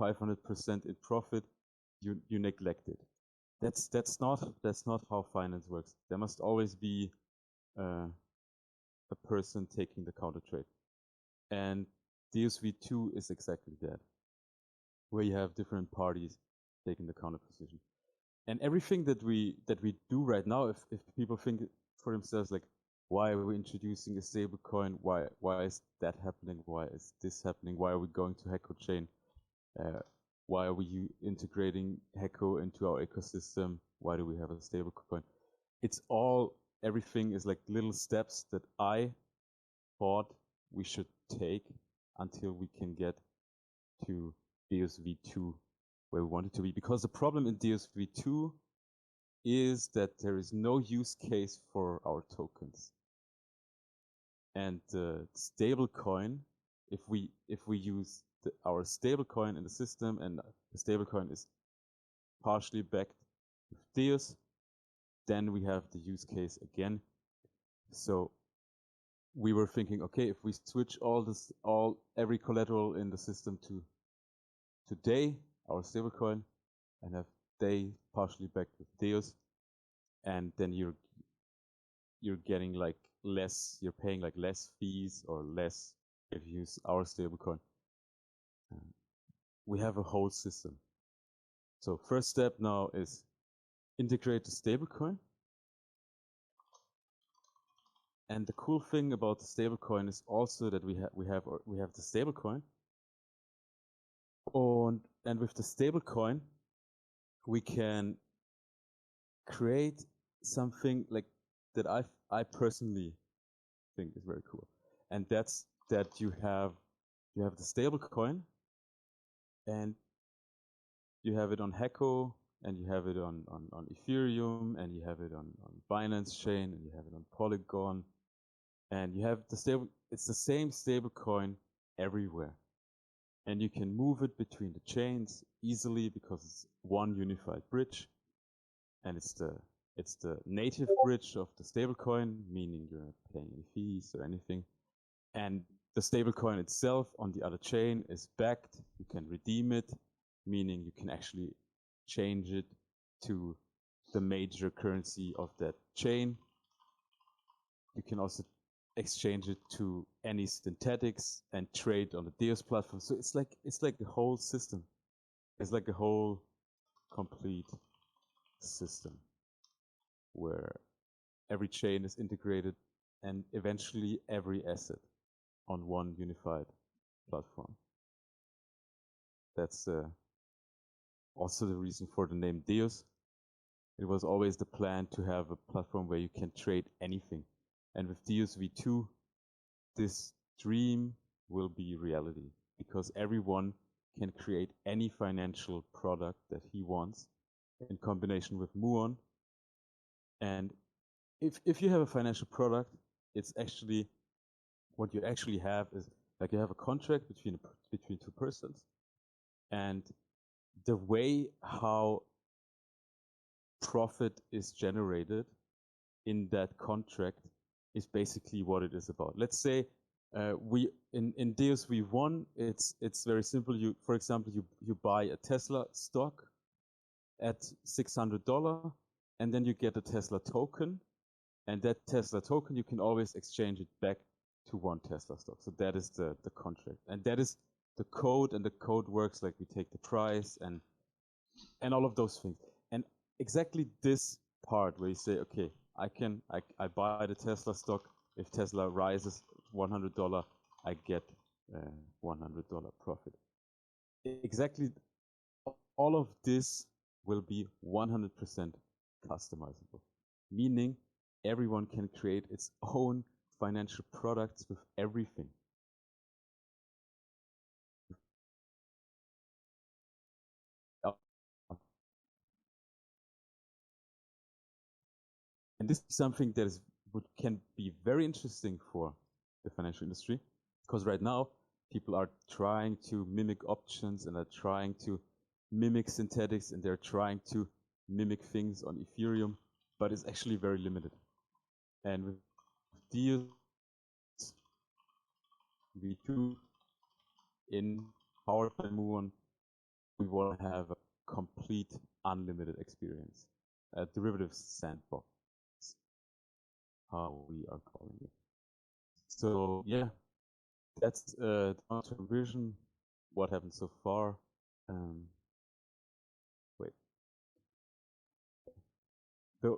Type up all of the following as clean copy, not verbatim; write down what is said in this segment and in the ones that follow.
500% in profit, you neglect it. That's not how finance works. There must always be a person taking the counter trade, and DEUS V2 is exactly that, where you have different parties taking the counter position. And everything that we do right now, if people think for themselves like, why are we introducing a stablecoin? Why is that happening? Why is this happening? Why are we going to HECO chain? Why are we integrating HECO into our ecosystem? Why do we have a stablecoin? It's all, everything is like little steps that I thought we should take until we can get to DEUS V2 where we want it to be. Because the problem in DEUS V2 is that there is no use case for our tokens. And the stablecoin, if we use our stablecoin in the system, and the stablecoin is partially backed with DEUS, then we have the use case again. So we were thinking, okay, if we switch every collateral in the system to today, our stablecoin, and have they partially backed with DEUS, and then you're getting like less, you're paying like less fees or less if you use our stablecoin. We have a whole system. So first step now is integrate the stablecoin. And the cool thing about the stablecoin is also that we have the stablecoin. And with the stablecoin, we can create something like that I personally think is very cool. And that's that you have the stablecoin, and you have it on HECO, and you have it on Ethereum, and you have it on Binance chain, and you have it on Polygon, and you have it's the same stablecoin everywhere. And you can move it between the chains easily because it's one unified bridge, and it's the native bridge of the stablecoin, meaning you're not paying any fees or anything. And the stablecoin itself on the other chain is backed. You can redeem it, meaning you can actually change it to the major currency of that chain. You can also exchange it to any synthetics and trade on the DEUS platform. So it's like the whole system. It's like a whole complete system where every chain is integrated and eventually every asset on one unified platform. That's also the reason for the name DEUS. It was always the plan to have a platform where you can trade anything. And with DEUS V2, this dream will be reality, because everyone can create any financial product that he wants in combination with Muon. And if you have a financial product, it's actually, what you actually have is like you have a contract between two persons, and the way how profit is generated in that contract is basically what it is about. Let's say we in DEUS V1, it's very simple. For example, you buy a Tesla stock at $600, and then you get a Tesla token, and that Tesla token you can always exchange it back to one Tesla stock. So that is the contract, and that is the code, and the code works like we take the price and all of those things. And exactly this part where you say, okay, I buy the Tesla stock. If Tesla rises $100, I get $100 profit. Exactly, all of this will be 100% customizable, meaning everyone can create its own financial products with everything. And this is something that can be very interesting for the financial industry, because right now people are trying to mimic options and are trying to mimic synthetics, and they're trying to mimic things on Ethereum, but it's actually very limited. And with DEUS V2 in powered by Muon, we want to have a complete unlimited experience. A derivatives sandbox, how we are calling it. So yeah, that's the long-term vision. What happened so far? Wait. The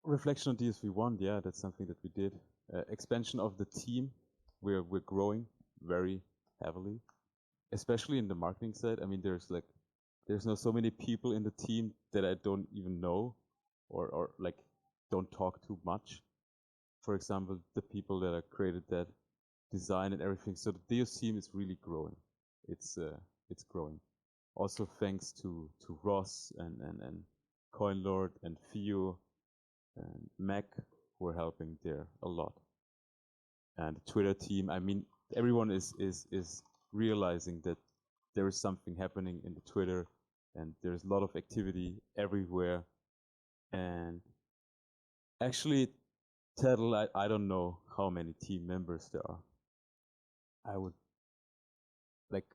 reflection on DSV1, yeah, that's something that we did. Expansion of the team, we're growing very heavily, especially in the marketing side. I mean, there's not so many people in the team that I don't even know, or like don't talk too much. For example, the people that are created that design and everything. So the DEUS team is really growing. It's growing. Also thanks to Ross and CoinLord and Theo and Mac, who are helping there a lot. And the Twitter team, I mean, everyone is realizing that there is something happening in the Twitter, and there's a lot of activity everywhere. And actually, Tettle, I don't know how many team members there are. I would like,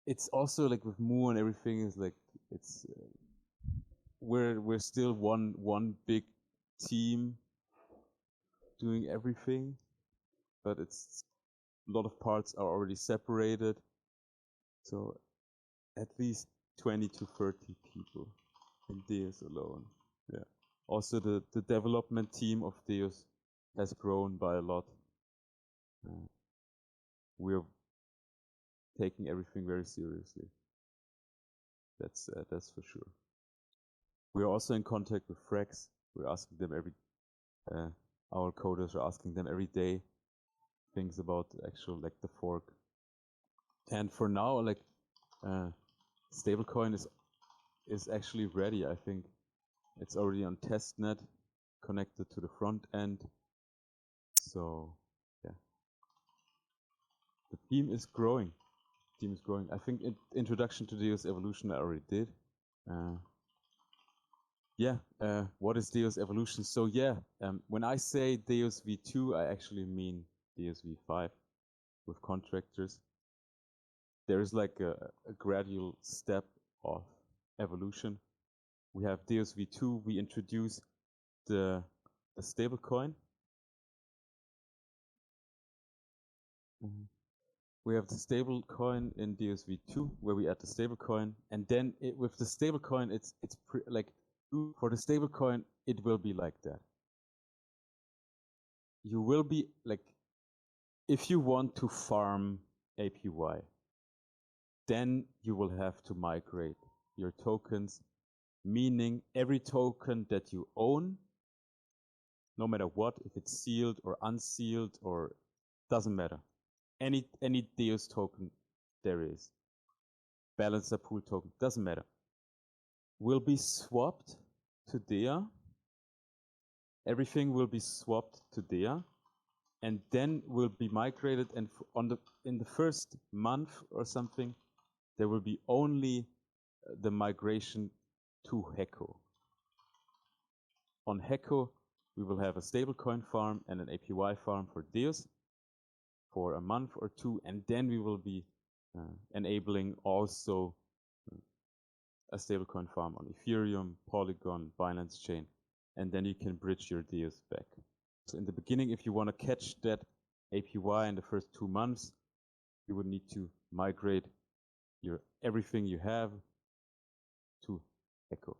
it's also like with Moo and everything is like, it's we're still one big team doing everything, but it's a lot of parts are already separated. So at least 20 to 30 people in DEUS alone. Yeah. Also the development team of DEUS has grown by a lot. We're taking everything very seriously. That's for sure. We're also in contact with Frax. We're asking them our coders are asking them every day things about actual like the fork. And for now, like stablecoin is actually ready. I think it's already on testnet, connected to the front end. So yeah, the team is growing. I think introduction to DEUS Evolution I already did. What is DEUS Evolution? So yeah, when I say DEUS V2, I actually mean DEUS V5 with contractors. There is like a gradual step of evolution. We have DEUS V2, we introduce the stablecoin. We have the stablecoin in DEUS V2 where we add the stablecoin, and then with the stablecoin, it's like for the stablecoin, it will be like that. You will be like, if you want to farm APY, then you will have to migrate your tokens, meaning every token that you own, no matter what, if it's sealed or unsealed or doesn't matter. Any DEUS token there is, balancer pool token, doesn't matter, will be swapped to DEA. Everything will be swapped to DEA, and then will be migrated. And in the first month or something, there will be only the migration to HECO. On HECO, we will have a stablecoin farm and an APY farm for DEUS for a month or two, and then we will be enabling also a stablecoin farm on Ethereum, Polygon, Binance Chain, and then you can bridge your DEUS back. So in the beginning, if you want to catch that APY in the first 2 months, you would need to migrate everything you have to HECO.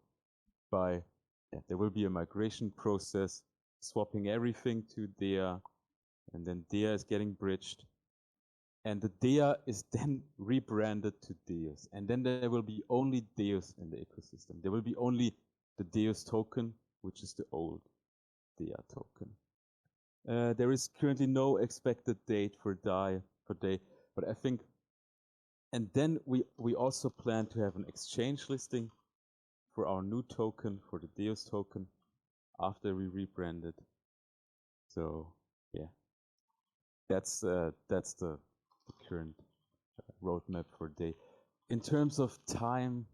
There will be a migration process, swapping everything to DEA, and then DEA is getting bridged. And the DEA is then rebranded to DEUS. And then there will be only DEUS in the ecosystem. There will be only the DEUS token, which is the old DEA token. There is currently no expected date for DAI, but I think, and then we also plan to have an exchange listing for our new token, for the DEUS token, after we rebrand it. So yeah, that's the current roadmap for DAI. In terms of time,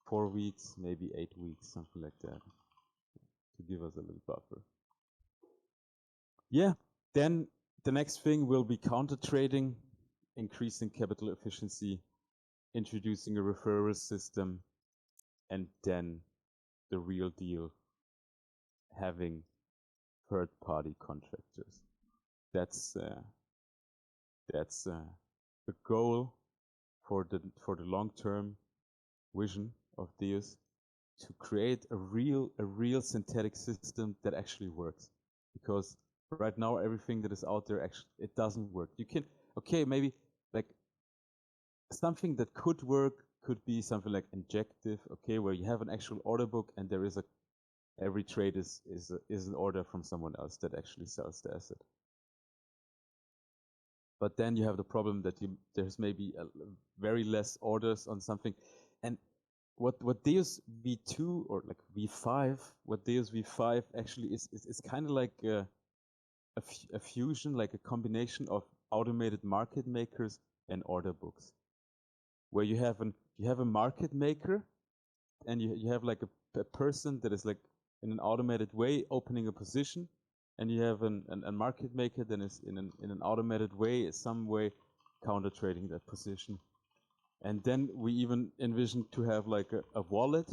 4 weeks, maybe 8 weeks, something like that, to give us a little buffer. Yeah, then the next thing will be counter trading, increasing capital efficiency. introducing a referral system, and then the real deal, having third-party contractors. That's the goal for the long-term vision of DEUS, to create a real synthetic system that actually works. Because right now everything that is out there actually it doesn't work. You can maybe like something that could work could be something like injective, where you have an actual order book and there is every trade is an order from someone else that actually sells the asset. But then you have the problem that there's maybe very less orders on something, and what DEUS V2 or like V5, what DEUS V5 actually is kind of like a fusion, like a combination of automated market makers and order books, where you have a market maker, and you have like a person that is like in an automated way opening a position, and you have a market maker that is in an automated way, some way counter trading that position. And then we even envision to have like a wallet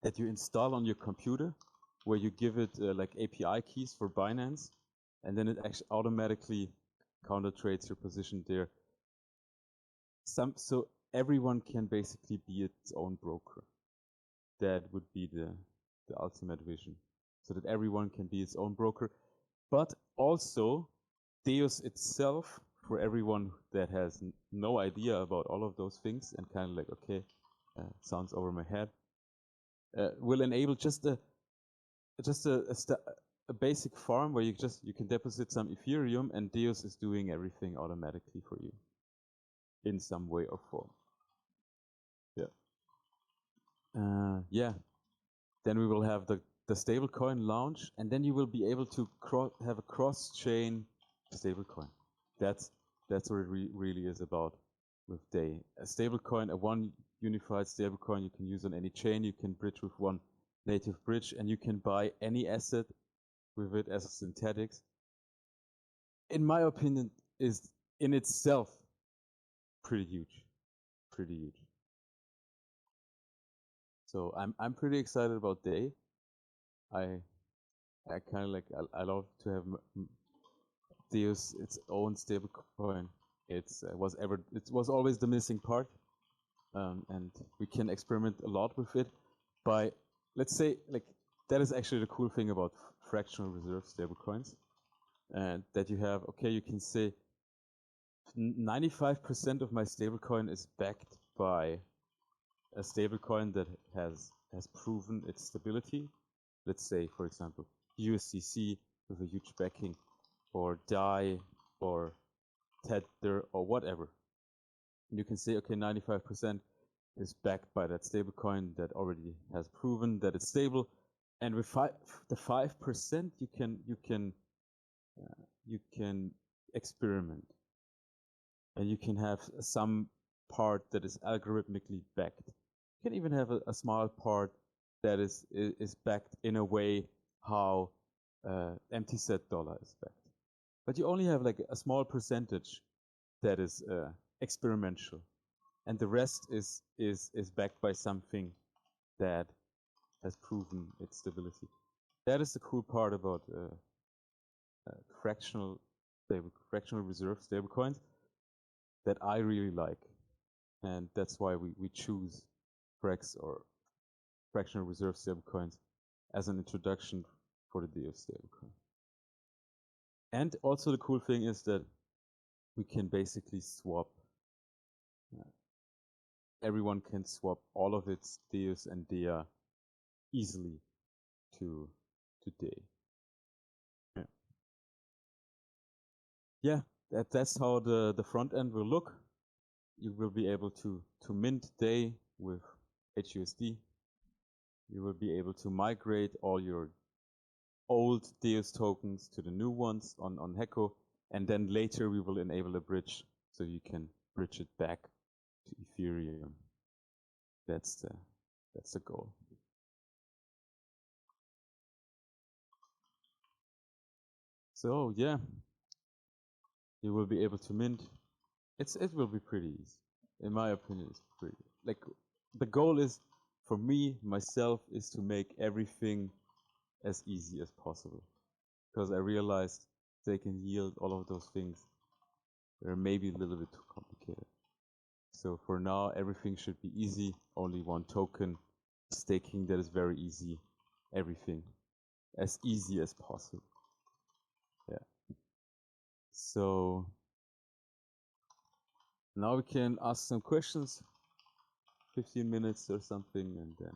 that you install on your computer, where you give it like API keys for Binance, and then it actually automatically counter trades your position there. So everyone can basically be its own broker. That would be the ultimate vision, so that everyone can be its own broker. But also DEUS itself, for everyone that has no idea about all of those things and kind of like, okay, sounds over my head, will enable just a basic farm where you can deposit some Ethereum, and DEUS is doing everything automatically for you in some way or form. Yeah. Then we will have the stablecoin launch, and then you will be able to have a cross-chain stablecoin. That's what it really is about with DEI. A stablecoin, a one unified stablecoin you can use on any chain. You can bridge with one native bridge, and you can buy any asset with it as a synthetics. In my opinion, is in itself pretty huge. So I'm pretty excited about DEI. I kind of like I love to have DEUS its own stablecoin. It was always the missing part, and we can experiment a lot with it. By let's say like that is actually the cool thing about fractional reserve stablecoins, and that you have you can say 95% of my stablecoin is backed by a stablecoin that has proven its stability. Let's say, for example, USDC with a huge backing, or DAI, or Tether, or whatever. And you can say, okay, 95% is backed by that stablecoin that already has proven that it's stable, and with the 5% you can experiment, and you can have some part that is algorithmically backed. You can even have a small part that is backed in a way how MTZ dollar is backed. But you only have like a small percentage that is experimental, and the rest is backed by something that has proven its stability. That is the cool part about fractional reserve stablecoins that I really like, and that's why we choose Frax or fractional reserve stablecoins as an introduction for the DEUS stablecoin. And also the cool thing is that we can basically swap. Everyone can swap all of its DEUS and DEA easily to DEI. Yeah, that's how the front end will look. You will be able to mint DEI with HUSD. You will be able to migrate all your old DEUS tokens to the new ones on HECO, and then later we will enable a bridge so you can bridge it back to Ethereum. That's the goal. So yeah, you will be able to mint. It will be pretty easy. in my opinion, is pretty like the goal is for me myself is to make everything as easy as possible, because I realized they can yield all of those things. They're maybe a little bit too complicated. So for now, everything should be easy. Only one token, staking that is very easy. Everything as easy as possible. Yeah. So now we can ask some questions. 15 minutes or something, and then